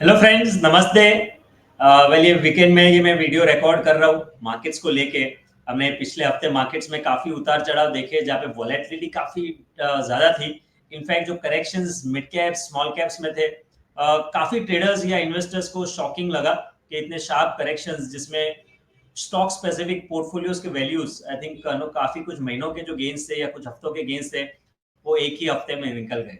Hello friends, नमस्ते। ये weekend में ये मैं वीडियो रिकॉर्ड कर रहा हूँ मार्केट्स को लेके। हमने पिछले हफ्ते मार्केट्स में काफी उतार चढ़ाव देखे, जहाँ पे वॉलेटिलिटी काफी ज्यादा थी। इनफैक्ट जो corrections mid caps small caps में थे, काफी ट्रेडर्स या इन्वेस्टर्स को शॉकिंग लगा कि इतने शार्प करेक्शंस, जिसमें स्टॉक स्पेसिफिक पोर्टफोलियोज के वैल्यूज आई थिंक काफी कुछ महीनों के जो गेन्स थे या कुछ हफ्तों के गेन्स थे, वो एक ही हफ्ते में निकल गए।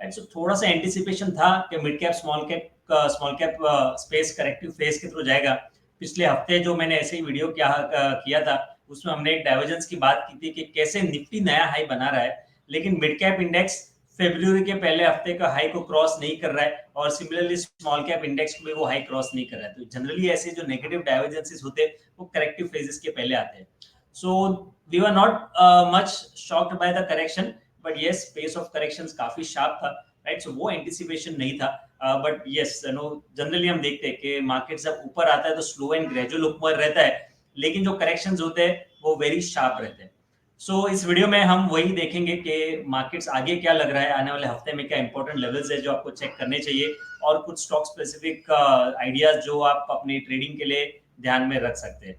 राइट, सो थोड़ा सा एंटिसिपेशन था कि mid cap small cap space corrective phase के थ्रू जाएगा। पिछले हफ्ते जो मैंने ऐसे ही वीडियो किया था, उसमें हमने एक डाइवर्जेंस की बात की थी कि कैसे निफ्टी नया हाई बना रहा है, लेकिन मिड कैप इंडेक्स फेब्रुअरी के पहले हफ्ते का हाई को क्रॉस नहीं कर रहा है, और सिमिलरली स्मॉल कैप इंडेक्स में वो हाई क्रॉस नहीं कर रहा है। तो जनरली ऐसे जो नेगेटिव डाइवर्जेंसेस होते हैं, वो करेक्टिव फेजेस के पहले आते हैं। So we were not much shocked by the correction, but yes, pace of corrections काफी शार्प था। राइट, सो वो एंटिसिपेशन नहीं था। बट यस, जनरली हम देखते हैं कि मार्केट जब ऊपर आता है तो स्लो एंड ग्रेजुअल ऊपर रहता है, लेकिन जो करेक्शंस होते हैं वो वेरी शार्प रहते हैं। इस वीडियो में हम वही देखेंगे कि मार्केट्स आगे क्या लग रहा है, आने वाले हफ्ते में क्या इंपॉर्टेंट लेवल्स है जो आपको चेक करने चाहिए, और कुछ स्टॉक स्पेसिफिक आइडियाज जो आप अपनी ट्रेडिंग के लिए ध्यान में रख सकते हैं।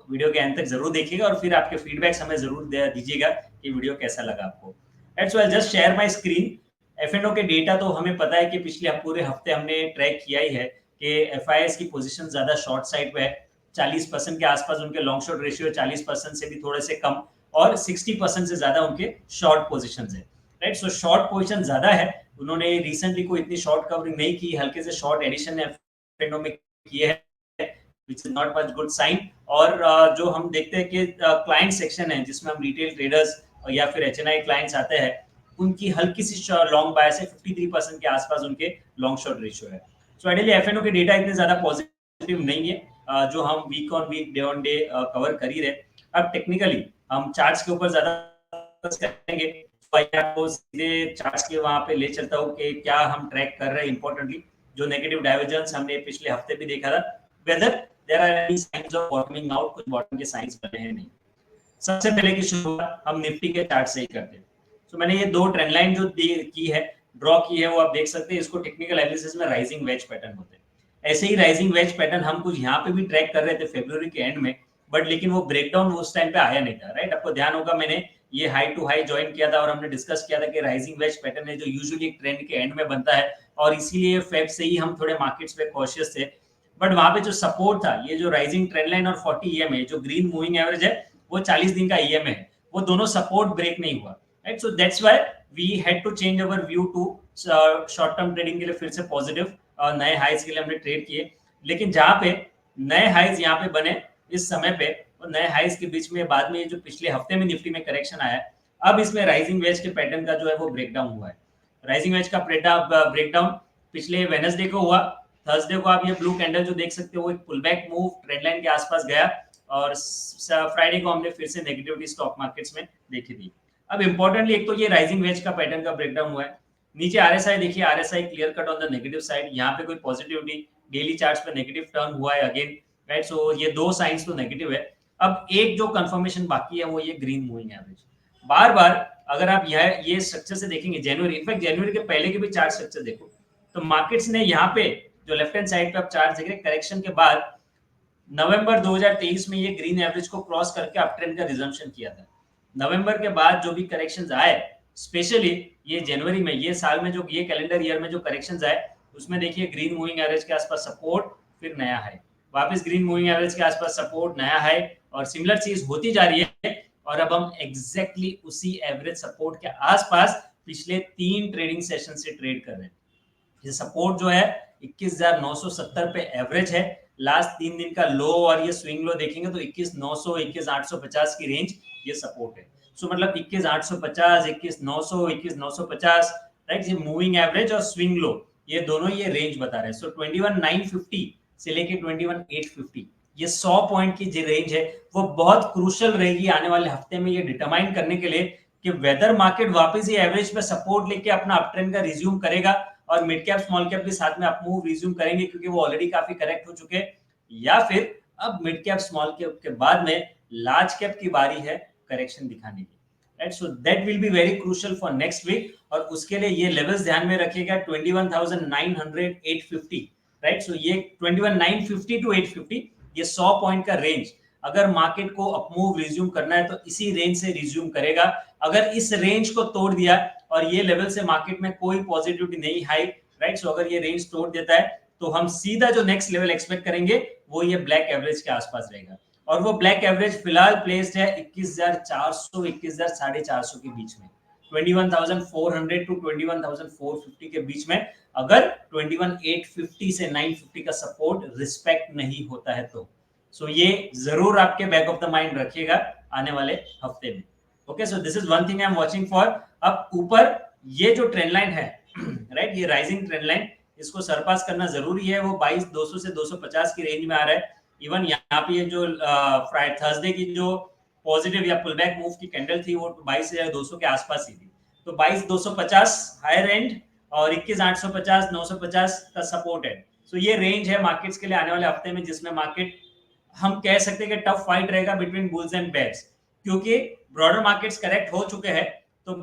वीडियो के अंत तक जरूर देखिएगा, और फिर आपके फीडबैक्स हमें जरूर दीजिएगा कि वीडियो कैसा लगा आपको। It's well, just share my screen. FNO के डेटा तो हमें पता है कि पिछले पूरे हफ्ते हमने ट्रैक किया ही है कि एफआईएस की पोजीशन ज्यादा शॉर्ट साइड पे है। 40% के आसपास उनके लॉन्ग शॉर्ट रेशियो, 40% से भी थोड़े से कम, और 60% से ज्यादा उनके शॉर्ट पोजीशन है। राइट, सो शॉर्ट पोजीशन ज्यादा है। उन्होंने रिसेंटली कोई इतनी शॉर्ट कवरिंग नहीं की, हल्के से शॉर्ट एडिशन एफएनओ में किए हैं, which is not much good sign. और जो हम देखते हैं कि क्लाइंट सेक्शन है जिसमें हम रिटेल ट्रेडर्स या फिर एचएनआई क्लाइंट्स आते हैं, उनकी हल्की सी लॉन्ग बायस है, 53% के आसपास उनके लॉन्ग शॉर्ट रेशियो है। सो आइडियली एफएनओ के डेटा इतने ज्यादा पॉजिटिव नहीं है, जो हम week on week, day on day cover कर ही रहे। अब टेक्निकली हम चार्ट्स के ऊपर ज्यादा करेंगे, तो आपको सीधे चार्ट्स के वहां पे ले चलता हूँ कि क्या हम ट्रैक कर रहे हैं इंपॉर्टेंटली। जो नेगेटिव डाइवर्जेंस हमने पिछले हफ्ते भी देखा था, whether there are any signs of bottoming out, कुछ बॉटम के साइंस बने हैं नहीं। सबसे पहले की शुरुआत हम निफ्टी के चार्ट से ही करते हैं। मैंने ये दो ट्रेंड लाइन जो की है, ड्रॉ की है, वो आप देख सकते हैं। इसको टेक्निकल एनालिसिस में राइजिंग वेज पैटर्न होते हैं। ऐसे ही राइजिंग वेज पैटर्न हम कुछ यहाँ पे भी ट्रैक कर रहे थे फरवरी के एंड में, बट लेकिन वो ब्रेकडाउन उस टाइम पे आया नहीं था। राइट, आपको ध्यान होगा मैंने ये हाई टू हाई ज्वाइन किया था, और हमने डिस्कस किया था कि राइजिंग वेज पैटर्न है जो यूजुअली एक ट्रेंड के एंड में बनता है, और इसीलिए फेब से ही हम थोड़े मार्केट्स पे कॉशियस थे। बट वहां पे जो सपोर्ट था, ये जो राइजिंग ट्रेंड लाइन और 40 ईएमए, जो ग्रीन मूविंग एवरेज है, वो 40 दिन का ईएमए है, वो दोनों सपोर्ट ब्रेक नहीं हुआ। Right, so that's why we had to change our view to short term trading के लिए फिर से पॉजिटिव, नए हाइज के लिए हमने ट्रेड किए। लेकिन जहां पे नए हाइज यहाँ पे बने इस समय पे, और नए हाइज के बीच में बाद में जो पिछले हफ्ते में निफ्टी में करेक्शन आया, अब इसमें राइजिंग वेज के पैटर्न का जो है वो ब्रेकडाउन हुआ है। राइजिंग वेज का ब्रेकडाउन पिछले वेनसडे को हुआ। थर्सडे को आप ये ब्लू कैंडल जो देख सकते हो, वो एक पुलबैक मूव ट्रेंड लाइन के आसपास गया, और फ्राइडे को हमने फिर से नेगेटिविटी स्टॉक मार्केट्स में देखी थी। अब इंपॉर्टेंटली, एक तो ये राइजिंग वेज का पैटर्न का ब्रेकडाउन हुआ है। नीचे आरएसआई देखिए, RSI clear cut on the negative side, यहाँ पे कोई पॉजिटिविटी, डेली चार्ट्स पे नेगेटिव टर्न हुआ है अगेन। राइट, सो ये दो साइंस तो नेगेटिव है। अब एक जो कंफर्मेशन बाकी है वो ये ग्रीन मूविंग एवरेज। बार बार अगर आप ये स्ट्रक्चर से देखेंगे, जनवरी, इनफैक्ट जनवरी के पहले के भी चार्ट स्ट्रक्चर देखो, तो मार्केट्स ने यहाँ पे जो लेफ्ट हैंड साइड पे आप चार्ट देख रहे हैं, करेक्शन के बाद नवंबर 2023 में ये ग्रीन एवरेज को क्रॉस करके अप ट्रेंड का रिजम्पशन किया था। नवंबर के बाद जो भी करेक्शंस आए, स्पेशली ये जनवरी में, ये साल में जो ये कैलेंडर ईयर में जो करेक्शंस आए, उसमें देखिए ग्रीन मूविंग एवरेज के आसपास सपोर्ट, फिर नया हाई, वापस ग्रीन मूविंग एवरेज के आसपास सपोर्ट, नया हाई, और सिमिलर चीज होती जा रही है। और अब हम एग्जैक्टली उसी एवरेज सपोर्ट के आसपास पिछले 3 ट्रेडिंग सेशन से ट्रेड कर रहे हैं। ये सपोर्ट जो है 21,970 पे एवरेज है। लास्ट 3 दिन का लो और ये स्विंग लो देखेंगे तो 21,900, 21,850 की रेंज ये सपोर्ट है। मतलब 21,850, 21,900, 21,950, राइट, ये मूविंग एवरेज और स्विंग लो, ये दोनों ये रेंज बता रहे हैं। 21,950 से लेके 21,850, ये 100 पॉइंट की जो रेंज है, वो बहुत क्रूशल रहेगी आने वाले हफ्ते में, ये डिटरमाइन करने के लिए कि वेदर मार्केट वापस ये एवरेज पे सपोर्ट लेके अपना अप ट्रेंड का रिज्यूम करेगा, और मिड कैप स्मॉल कैप भी साथ में अप मूव रिज्यूम करेंगे, क्योंकि वो ऑलरेडी काफी करेक्ट हो चुके हैं, या फिर अब मिड कैप स्मॉल कैप के बाद में लार्ज कैप की बारी है करेक्शन दिखाने की। Right. So that will be very crucial for next week. और उसके लिए ये लेवल्स ध्यान में रखिएगा 21,900 850, राइट. सो ये 21,950 टू 850, ये 100 पॉइंट का रेंज. अगर मार्केट को अपमूव रिज्यूम करना है तो इसी रेंज से रिज्यूम करेगा. अगर इस रेंज को तोड़ दिया और ये लेवल से मार्केट में कोई पॉजिटिविटी नहीं हाई, राइट. सो अगर ये रेंज तोड़ देता है तो हम सीधा जो नेक्स्ट लेवल एक्सपेक्ट करेंगे वो ये ब्लैक एवरेज के आसपास रहेगा. और वो ब्लैक एवरेज फिलहाल प्लेस्ड है 21,400 21,450 के बीच में, 21,400 टू 21,450 के बीच में. अगर 21,850 से 950 का सपोर्ट रिस्पेक्ट नहीं होता है तो सो ये जरूर आपके बैक ऑफ द माइंड रखिएगा आने वाले हफ्ते में. Okay, so this is one thing I am watching for. अब ऊपर ये जो ट्रेंड लाइन है, राइट, ये राइजिंग ट्रेंड लाइन, इसको सरपास करना जरूरी है. वो 22,200 से 250 की रेंज में आ रहा है. इवन यहाँ पे ये जो फ्राइडे थर्सडे की जो पॉजिटिव या पुल बैक मूव की कैंडल थी वो 22,200 के आसपास ही थी. तो 22,250 हायर एंड और 21,850 950 का सपोर्ट है. सो ये रेंज है मार्केट्स के लिए आने वाले हफ्ते में, जिसमें मार्केट हम कह सकते हैं कि टफ फाइट रहेगा बिटवीन बुल्स एंड बेयर्स. क्योंकि ब्रॉडर मार्केट्स करेक्ट हो चुके हैं तो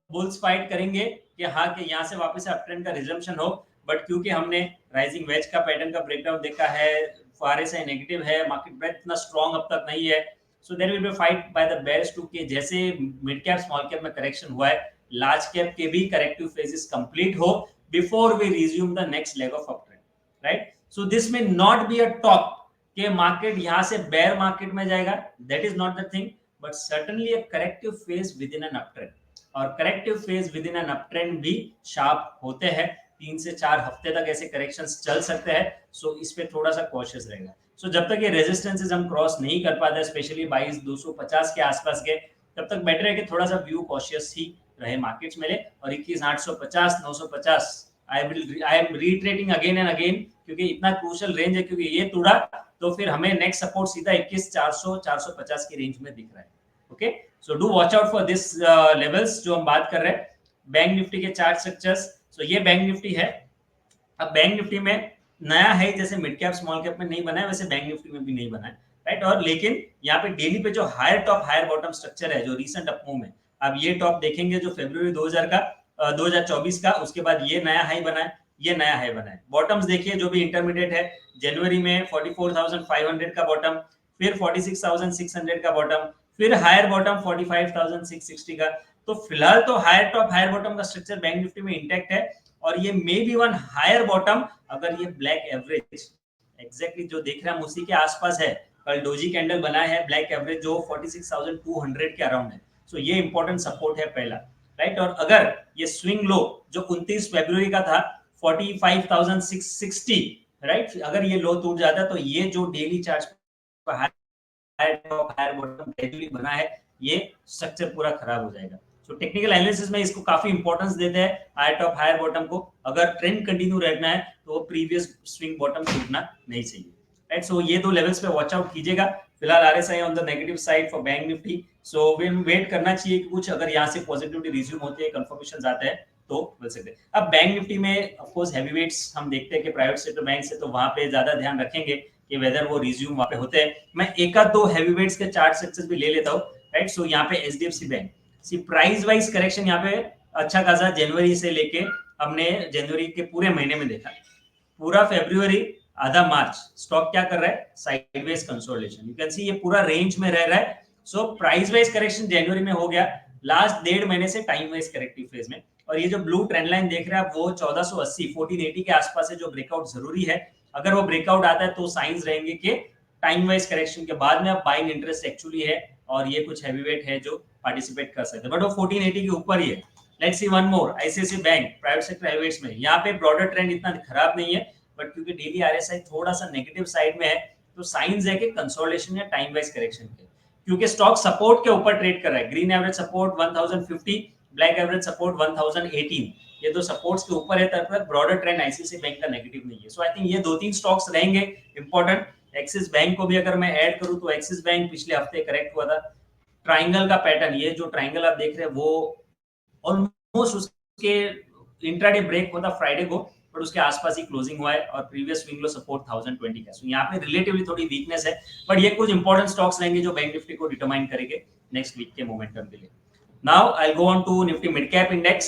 बुल्स फाइट करेंगे कि हाँ कि यहाँ से वापस अपट्रेंड का रिजम्पशन हो. बट क्योंकि हमने राइजिंग वेज का पैटर्न का ब्रेकडाउन देखा है, आरएसआई नेगेटिव है, मार्केट ब्रेथ इतना स्ट्रांग अब तक नहीं है. So there will be fight by the bears to कि जैसे मिड कैप स्मॉल कैप में करेक्शन हुआ है, लार्ज कैप के भी करेक्टिव फेजेस कंप्लीट हो before we resume the next leg of uptrend, right. So this may not be a talk कि market यहां से बेयर मार्केट में जाएगा, that is not the thing, but certainly a corrective phase within an uptrend. और corrective phase within an uptrend भी sharp होते हैं. 3 से 4 हफ्ते तक ऐसे करेक्शंस चल सकते हैं. सो इस पे थोड़ा सा कॉशियस रहेगा. सो जब तक ये रेजिस्टेंसेस हम क्रॉस नहीं कर पाते, स्पेशली 22,250 के आसपास के, तब तक बेटर है कि थोड़ा सा व्यू कॉशियस ही रहे मार्केट्स में. और 21,850 950 I am retreating again and again, क्योंकि इतना क्रूशियल रेंज है. क्योंकि ये तोड़ा तो फिर हमें नेक्स्ट सपोर्ट सीधा 21,400 450 की रेंज में दिख रहा है. Okay, so do watch out for this levels जो हम बात कर रहे हैं. बैंक निफ्टी के चार्ट स्ट्रक्चर्स. सो ये बैंक निफ्टी है. अब बैंक निफ्टी में नया है, जैसे मिड कैप स्मॉल कैप में नहीं बना है वैसे बैंक निफ्टी में भी नहीं बना है, राइट. और लेकिन यहाँ पे डेली पे जो higher top higher bottom structure है, जो रीसेंट अपमूव में, अब ये टॉप देखेंगे जो फरवरी 2024 का, उसके बाद ये नया हाई बना है, ये नया हाई बना है. बॉटम्स देखिए जो भी इंटरमीडिएट है, जनवरी में 44,500 का बॉटम, फिर 46,600 का बॉटम, फिर हायर बॉटम 45,660 का. तो फिलहाल तो हायर टॉप हायर बॉटम का स्ट्रक्चर बैंक निफ्टी में इंटैक्ट है. और ये may be one higher bottom अगर ये ब्लैक एवरेज एग्जैक्टली जो देख रहे हैं हम उसी के आसपास है. कल डोजी कैंडल बना है ब्लैक एवरेज जो 46,200 के अराउंड है. सो ये इंपॉर्टेंट सपोर्ट है पहला, राइट. और अगर ये स्विंग लो जो 29 फरवरी का था 45,660, राइट, अगर ये लो टूट जाता है तो ये जो डेली चार्ट पर higher top higher bottom gradually बना है, ये स्ट्रक्चर पूरा खराब हो जाएगा. तो टेक्निकल एनालिसिस में इसको काफी इंपॉर्टेंस देते हैं हायर टॉप हायर बॉटम को. अगर ट्रेंड कंटिन्यू रहना है तो प्रीवियस स्विंग बॉटम टूटना नहीं चाहिए, राइट. सो ये दो लेवल्स पे वॉच आउट कीजिएगा. फिलहाल RSI on the negative side for bank Nifty. So wait करना चाहिए कि कुछ अगर यहाँ से पॉजिटिविटी रिज्यूम होती है, कंफर्मेशन आते हैं तो मिल सकते हैं. अब बैंक निफ्टी में ऑफ कोर्स हैवीवेट्स हम देखते हैं कि प्राइवेट सेक्टर बैंक से, तो वहां पे ज्यादा ध्यान रखेंगे कि वेदर वो रिज्यूम वहां पे होते हैं. मैं एक आध दो हैवीवेट्स के चार्ट स्ट्रक्चर्स भी ले लेता हूँ, राइट. सो यहाँ पे एचडीएफसी बैंक, सी प्राइस वाइज करेक्शन यहाँ पे अच्छा खासा जनवरी से लेके हमने जनवरी के पूरे महीने में देखा. पूरा फरवरी आधा मार्च स्टॉक क्या कर रहा है, sideways consolidation. You can see ये पूरा रेंज में रह रहा है. सो प्राइस वाइज करेक्शन जनवरी में हो गया, लास्ट 1.5 महीने से टाइम वाइज करेक्टिव फेज में. और ये जो ब्लू ट्रेंड लाइन देख रहे हैं आप, वो 1480 1480 के आसपास है, जो ब्रेकआउट जरूरी है. अगर वो ब्रेकआउट आता है तो साइंस रहेंगे कि टाइम वाइज करेक्शन के बाद में अब बाइंग इंटरेस्ट एक्चुअली है और ये कुछ हैवीवेट है जो पार्टिसिपेट कर सकते हैं. बट वो 1480 के ऊपर ही है. Let's see one more ICICI bank private sector heavyweights में. यहाँ पे ब्रॉडर ट्रेंड इतना खराब नहीं है, बट क्योंकि डेली आरएसआई थोड़ा सा नेगेटिव साइड में है तो साइंस है कि कंसोलिडेशन या टाइम वाइज करेक्शन के. क्योंकि स्टॉक सपोर्ट के ऊपर ट्रेड कर रहा है. Green average support 1050, black average support 1018. ये दो सपोर्ट्स के ऊपर है, तब ब्रॉडर ट्रेंड आईसीआईसीआई बैंक का नेगेटिव नहीं है. सो आई थिंक ये 2-3 स्टॉक्स रहेंगे इंपॉर्टेंट. एक्सिस बैंक को भी अगर मैं ऐड करूं तो एक्सिस बैंक पिछले हफ्ते करेक्ट हुआ था. ट्राइंगल का पैटर्न, ये जो ट्राइंगल आप देख रहे हैं वो ऑलमोस्ट उसके इंट्राडे ब्रेक हुआ था फ्राइडे को, बट उसके आसपास ही क्लोजिंग हुआ है और प्रीवियस स्विंग लो सपोर्ट 1020 का. सो यहाँ पे रिलेटिवली थोड़ी वीकनेस है, बट ये कुछ इंपॉर्टेंट स्टॉक्स रहेंगे जो बैंक निफ्टी को डिटरमाइन करेंगे नेक्स्ट वीक के मोमेंटम के लिए. Now I go on to Nifty mid cap index,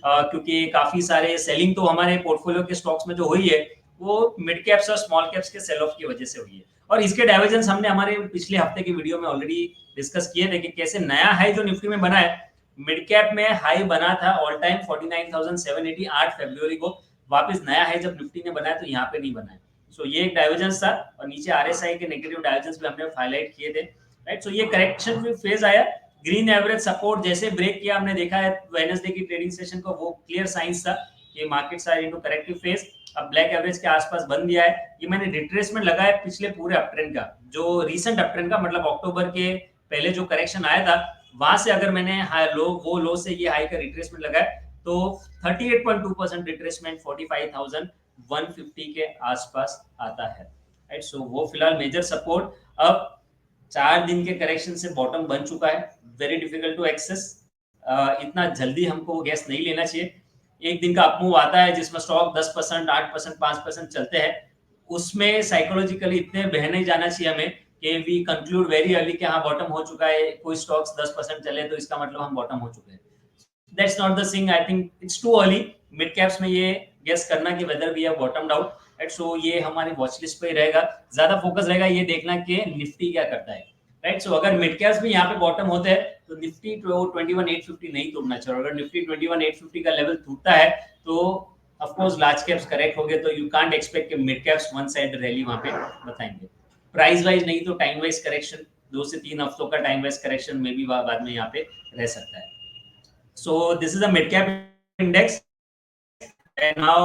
क्योंकि काफी सारे सेलिंग तो हमारे पोर्टफोलियो के स्टॉक्स में जो हुई है वो मिड कैप्स और स्मॉल कैप्स के सेल ऑफ की वजह से हुई है, और इसके डाइवर्जेंस हमने हमारे पिछले हफ्ते की वीडियो में ऑलरेडी डिस्कस किए थे कि कैसे नया हाई जो निफ्टी में बना है, मिड कैप में हाई बना था ऑल टाइम 49,780 8 फरवरी को, वापस नया हाई जब निफ्टी ने बनाया तो यहाँ पे नहीं बना है। सो ये एक डाइवर्जेंस था, और नीचे आरएसआई के नेगेटिव डाइवर्जेंस भी हमने हाईलाइट किए थे, राइट। सो ये करेक्शन फेज आया, ग्रीन एवरेज सपोर्ट जैसे ब्रेक किया, हमने देखा है वेडनेसडे की ट्रेडिंग सेशन को, वो क्लियर साइंस था कि markets are into corrective phase. अब ब्लैक एवरेज के आसपास बंद दिया है, ये मैंने रिट्रेसमेंट लगाया पिछले पूरे अपट्रेंड का, जो रीसेंट अपट्रेंड का, मतलब अक्टूबर के पहले जो करेक्शन आया था वहां से अगर मैंने हाई लो, वो लो से ये हाई का रिट्रेसमेंट लगाया तो 38.2% रिट्रेसमेंट 45,150 के आसपास आता है, राइट। सो वो फिलहाल मेजर सपोर्ट। अब 4 दिन के करेक्शन से बॉटम बन चुका है, वेरी डिफिकल्ट टू एक्सेस, इतना जल्दी हमको गैस नहीं लेना चाहिए। एक दिन का अपमूव आता है जिसमें स्टॉक 10%, 8%, 5% चलते हैं, उसमें साइकोलॉजिकली इतने बह नहीं जाना चाहिए हमें कि वी कंक्लूड वेरी अर्ली कि हाँ बॉटम हो चुका है, कोई स्टॉक्स 10% चले तो इसका मतलब हम बॉटम हो चुके हैं। That's not the thing, I think it's too early mid caps में ये गेस करना कि whether we have bottomed out, right. So ये हमारी वॉच लिस्ट पे ही रहेगा, ज्यादा फोकस रहेगा ये देखना कि निफ्टी क्या करता है, राइट। सो अगर मिड कैप्स भी यहाँ पे बॉटम होते हैं तो निफ्टी 21,850 नहीं तोड़ना चाहिए, अगर निफ्टी 21,850 का लेवल टूटता है तो of course large caps correct हो गए, तो यू कांट एक्सपेक्ट कि mid caps one side rally वहां पे बताएंगे। प्राइस वाइज नहीं तो टाइम वाइज करेक्शन, 2 से 3 हफ्तों का टाइम वाइज करेक्शन में भी बाद में यहाँ पे रह सकता है। So this is a mid cap index, and now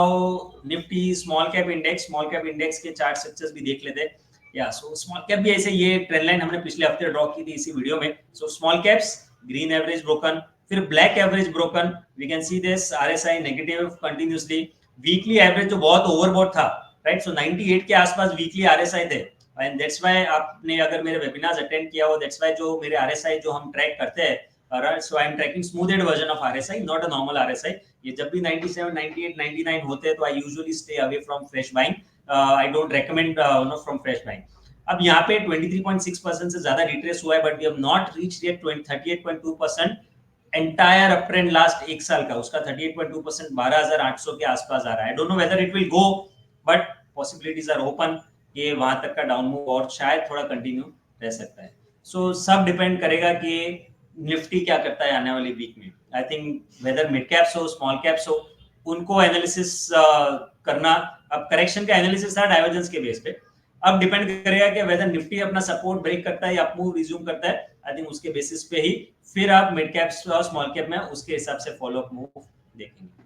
Nifty small cap index के चार्ट स्ट्रक्चर्स भी देख लेते हैं। या सो स्मॉल कैप भी ऐसे, ये ट्रेंड लाइन हमने पिछले हफ्ते ड्रॉ की थी इसी वीडियो में। So small caps green average broken, फिर black average broken, we can see this RSI negative continuously, weekly average जो बहुत ओवरबॉट था, राइट। सो 98 के आसपास वीकली आरएसआई थे, एंड दैट्स व्हाई आपने अगर मेरे वेबिनार्स अटेंड किया हो, दैट्स व्हाई जो मेरे आरएसआई जो हम ट्रैक करते हैं, alright, so I am tracking smoothed version of RSI, not a normal RSI. ये जब भी 97, 98, 99 होते हैं तो I usually stay away from fresh buying. I don't recommend from fresh buying. अब यहाँ पे 23.6% से ज्यादा रिट्रेस हुआ है, but we have not reached yet 38.2%। Entire uptrend last एक साल का उसका 38.2%, 12,800 के आसपास आ रहा है। I don't know whether it will go, but possibilities are open कि वहां तक का डाउन मूव और शायद थोड़ा कंटिन्यू रह सकता है। सो सब डिपेंड करेगा कि निफ्टी क्या करता है आने वाली वीक में। I think whether mid caps हो स्मॉल कैप्स हो, उनको एनालिसिस करना, अब करेक्शन का एनालिसिस था डाइवर्जेंस के बेस पे, अब डिपेंड करेगा कि वेदर निफ्टी अपना सपोर्ट ब्रेक करता है या अपमूव रिज्यूम करता है। आई थिंक उसके बेसिस पे ही फिर आप मिड कैप्स और स्मॉल कैप में उसके हिसाब से फॉलो अप मूव देखेंगे,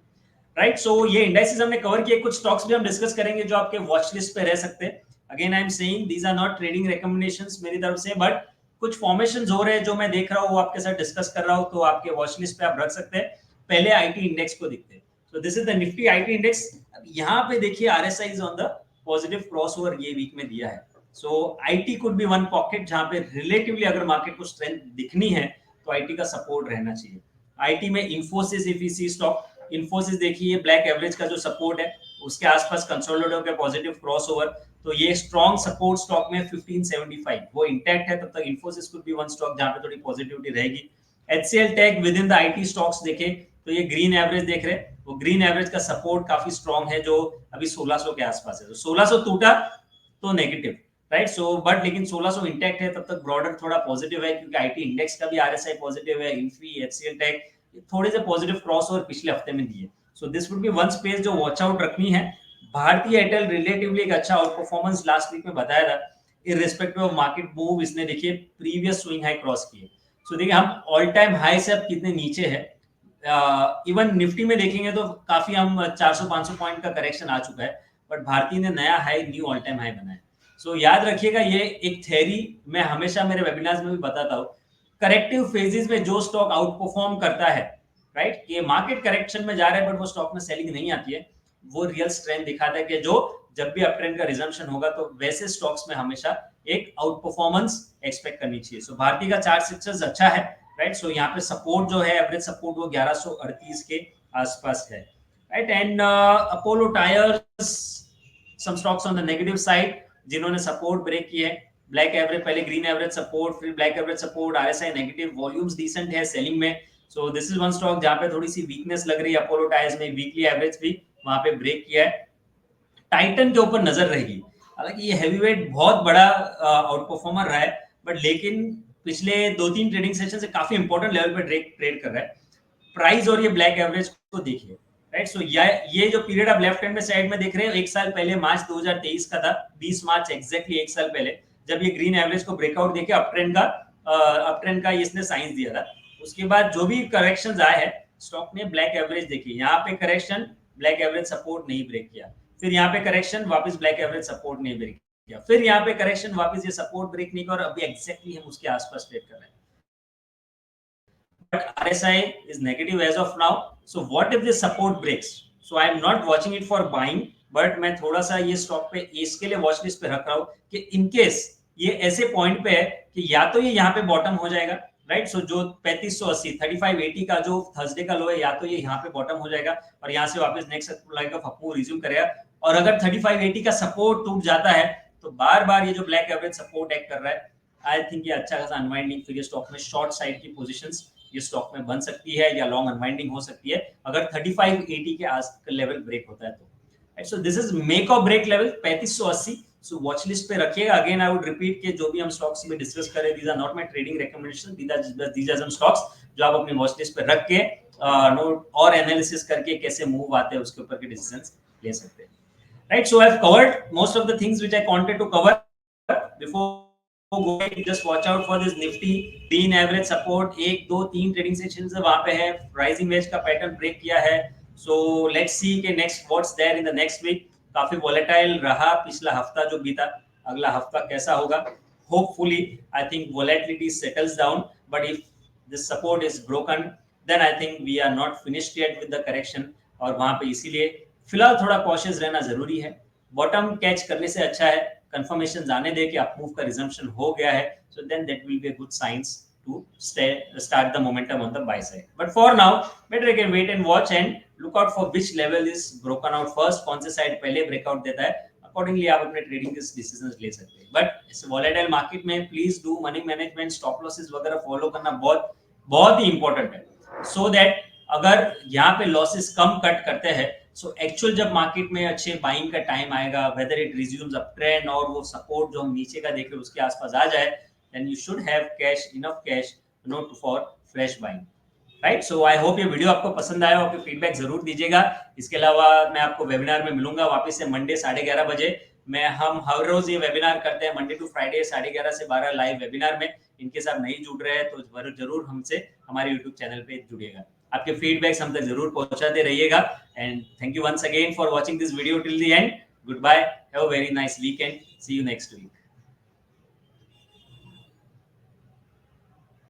राइट। सो ये इंडाइसेस हमने कवर किए, कुछ स्टॉक्स भी हम डिस्कस करेंगे जो आपके वॉच लिस्ट पे रह सकते हैं। Again I am saying these are not trading recommendations मेरी तरफ से, बट कुछ फॉर्मेशंस हो रहे हैं जो मैं देख रहा हूँ, वो आपके साथ डिस्कस कर रहा हूँ, तो आपके वॉच लिस्ट पे आप रख सकते हैं। पहले आईटी इंडेक्स को देखते हैं। So this is the Nifty IT index. यहाँ पे देखिए RSI is on the positive crossover ये वीक में दिया है। So IT could be one pocket जहां पे रिलेटिवली अगर मार्केट को स्ट्रेंथ दिखनी है तो आईटी का सपोर्ट रहना चाहिए। आईटी में इंफोसिस, इफीसी स्टॉक, इंफोसिस देखिए ब्लैक एवरेज का जो सपोर्ट है उसके आसपास कंसोलिडेट होकर पॉजिटिव क्रॉसओवर, तो ये स्ट्रॉन्ग सपोर्ट स्टॉक में 1575 वो इंटैक्ट है, तब तक Infosys could be one stock जहां पे थोड़ी पॉजिटिविटी रहेगी। HCL Tech within the IT stocks देखें तो ये ग्रीन एवरेज देख रहे हैं, वो ग्रीन एवरेज का सपोर्ट काफी स्ट्रॉन्ग है जो अभी 1600 के आसपास है। तो 1600 टूटा तो नेगेटिव, राइट। सो बट लेकिन 1600 इंटैक्ट है, तब तक ब्रॉडर थोड़ा पॉजिटिव है क्योंकि आईटी इंडेक्स का भी आरएसआई पॉजिटिव है, इन्फी, एचसीएल टेक थोड़े से पॉजिटिव क्रॉसओवर पिछले हफ्ते में दिए। So this would be one space जो वॉच आउट रखनी है। भारतीय एयरटेल रिलेटिवली एक अच्छा आउट परफॉर्मेंस लास्ट वीक में बताया था, इररिस्पेक्टिव ऑफ मार्केट मूव, इसने देखिए प्रीवियस स्विंग हाई क्रॉस किए। सो देखिए हम ऑल टाइम हाई से अब कितने नीचे है, इवन निफ्टी में देखेंगे तो काफी हम 400-500 पॉइंट का करेक्शन आ चुका है, बट भारतीय ने नया high, knew all time high बनाया। सो याद रखिएगा ये एक थ्योरी मैं हमेशा मेरे वेबिनार्स में भी बताता हूँ, करेक्टिव फेजेस में जो स्टॉक आउट परफॉर्म करता है, राइट, ये मार्केट करेक्शन में जा रहा है बट वो स्टॉक में सेलिंग नहीं आती है, वो रियल स्ट्रेंथ दिखाता है कि जो जब भी अपट्रेंड का रिजम्पशन होगा तो वैसे स्टॉक्स में हमेशा एक आउट परफॉर्मेंस एक्सपेक्ट करनी चाहिए। सो भारतीय का चार्ट स्ट्रक्चर अच्छा है, राइट। सो यहाँ पे सपोर्ट जो है एवरेज सपोर्ट वो 1138 के आसपास है, right. And Apollo Tyres, some stocks on the negative side जिन्होंने सपोर्ट ब्रेक किए हैं, ब्लैक एवरेज, पहले ग्रीन एवरेज सपोर्ट, फिर black average support, RSI negative, volumes decent है सेलिंग में। So this is one stock जहां पे थोड़ी सी वीकनेस लग रही है। अपोलो टायर्स में वीकली एवरेज भी वहां पे ब्रेक किया है। टाइटन के ऊपर नजर रहेगी। हालांकि ये हैवीवेट बहुत बड़ा आउट परफॉर्मर रहा है, बट लेकिन पिछले 2-3 ट्रेडिंग सेशन से काफी इंपॉर्टेंट लेवल पे ट्रेड कर रहा है। प्राइस और ये ब्लैक एवरेज को देखिए, राइट। सो ये जो पीरियड आप लेफ्ट हैंड में साइड में देख रहे हो, एक साल पहले मार्च 2023 का था, 20 मार्च एग्जैक्टली एक साल पहले, जब ये ग्रीन एवरेज को ब्रेकआउट देके अप ट्रेंड का इसने साइंस दिया था। उसके बाद जो भी करेक्शंस आए हैं स्टॉक ने, ब्लैक एवरेज देखिए, यहाँ पे करेक्शन, ब्लैक एवरेज सपोर्ट नहीं ब्रेक किया, फिर यहाँ पे करेक्शन, वापस ब्लैक एवरेज सपोर्ट नहीं ब्रेक किया, फिर यहाँ पे करेक्शन, वापस ये सपोर्ट ब्रेक नहीं किया, और अभी एग्जैक्टली हम उसके आसपास ट्रेड कर रहे हैं। But RSI is negative as of now. So what if the support breaks? So I am not watching it for buying, but मैं थोड़ा सा ये स्टॉक पे इसके लिए वॉच लिस्ट पे रख रहा हूँ कि इन केस ये ऐसे पॉइंट पे है कि या तो ये यहाँ पे बॉटम हो जाएगा, राइट। सो जो 3580 3580 का जो थर्सडे का लो है, या तो ये यहाँ पे बॉटम हो जाएगा और यहाँ से वापस next line of up move resume करेगा। और अगर 3580 का सपोर्ट टूट जाता है तो बार बार ये जो ब्लैक एवरेज सपोर्ट एक्ट कर रहा है, आई थिंक ये अच्छा खासा अनवाइंडिंग फिर स्टॉक में शॉर्ट साइड की पोजीशंस ये स्टॉक में बन सकती है, या लॉन्ग अनवाइंडिंग हो सकती है अगर 3580 के आस लेवल ब्रेक होता है तो। So this is make or break level 3580। So watch list पे रखिएगा। अगेन आई वुड रिपीट के जो भी हम स्टॉक्स में डिस्कस करें, these are not my trading recommendation, these are some stocks जो आप अपनी वॉच लिस्ट पे रख के नोट और एनालिसिस करके कैसे मूव आते हैं उसके ऊपर के डिसीजंस ले सकते हैं, right. So I have covered most of the things which I wanted to cover before going. Just watch out for this nifty green average support। 1 2 3 trading sessions वहां पे है, राइजिंग वेज का पैटर्न ब्रेक किया है। So let's see के next what's there in the next week. काफी volatile रहा पिछला हफ्ता जो बीता, अगला हफ्ता कैसा होगा। Hopefully I think volatility settles down, but if this support is broken then I think we are not finished yet with the correction. और वहां पे इसीलिए फिलहाल थोड़ा कॉशियस रहना जरूरी है। बॉटम कैच करने से अच्छा है कंफर्मेशन आने दे कि अपमूव का रिजम्पशन हो गया है, so then that will be a good signs to start the momentum on the buy side. But for now better can wait and watch and look out for which level is broken out first, कौन से side पहले breakout देता है, accordingly आप अपने trading के decisions ले सकते हैं। बट इस वोलेटाइल मार्केट में please do money management, stop losses वगैरह फॉलो करना बहुत बहुत ही इंपॉर्टेंट है, सो दैट अगर यहाँ पे लॉसेस कम कट करते हैं, सो एक्चुअल जब मार्केट में अच्छे बाइंग का टाइम आएगा, whether it resumes up trend और वो सपोर्ट जो हम नीचे का देख रहे हैं उसके आसपास आ जाए, then you should have cash, enough cash note for fresh buying, right. So I hope ये वीडियो आपको पसंद आया, आपके फीडबैक जरूर दीजिएगा। इसके अलावा मैं आपको वेबिनार में मिलूंगा वापस से मंडे 11:30 बजे। हम हर रोज ये वेबिनार करते हैं, मंडे टू फ्राइडे 11:30 से 12 लाइव वेबिनार में। इनके साथ नहीं जुड़ रहे हैं तो जरूर हमसे हमारे यूट्यूब चैनल पे जुड़िएगा। आपके फीडबैक्स हम तक जरूर पहुंचाते रहिएगा। And thank you once again for watching this video till the end. Goodbye, have a very nice weekend, see you next week.